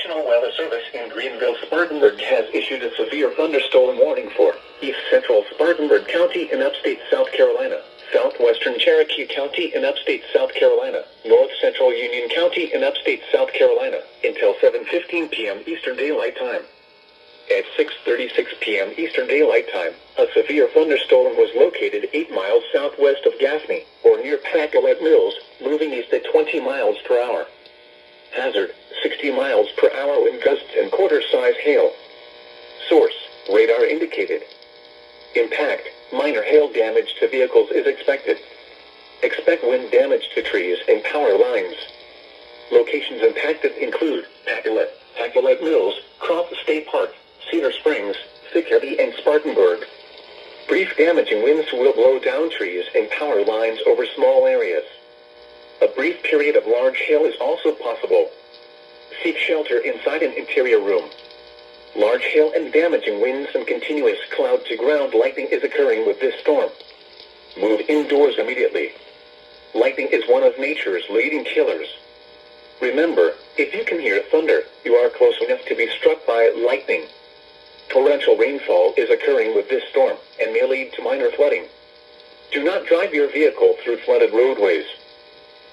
National Weather Service in Greenville, Spartanburg has issued a severe thunderstorm warning for East Central Spartanburg County in upstate South Carolina, southwestern Cherokee County in upstate South Carolina, north central Union County in upstate South Carolina, until 7:15 p.m. Eastern Daylight Time. At 6:36 p.m. Eastern Daylight Time, a severe thunderstorm was located 8 miles southwest of Gaffney, or near Pacolet Mills, moving east at 20 miles per hour. Hazard, 60 miles per hour wind gusts and quarter-size hail. Source, radar indicated. Impact, minor hail damage to vehicles is expected. Expect wind damage to trees and power lines. Locations impacted include Pacolet Mills, Crop State Park, Cedar Springs, Thickettty, and Spartanburg. Brief damaging winds will blow down trees and power lines over small areas. A brief period of large hail is also possible. Seek shelter inside an interior room. Large hail and damaging winds and continuous cloud-to-ground lightning is occurring with this storm. Move indoors immediately. Lightning is one of nature's leading killers. Remember, if you can hear thunder, you are close enough to be struck by lightning. Torrential rainfall is occurring with this storm and may lead to minor flooding. Do not drive your vehicle through flooded roadways.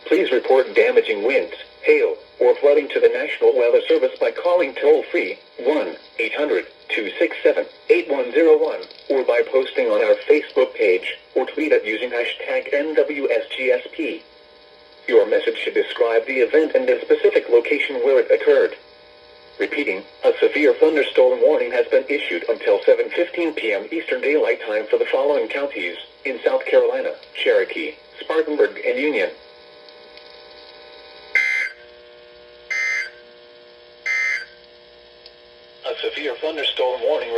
Please report damaging winds, hail, or flooding to the National Weather Service by calling toll-free 1-800-267-8101 or by posting on our Facebook page or tweet it using hashtag NWSGSP. Your message should describe the event and the specific location where it occurred. Repeating, a severe thunderstorm warning has been issued until 7:15 p.m. Eastern Daylight Time for the following counties in South Carolina: Cherokee, Spartanburg, and Union. A severe thunderstorm warning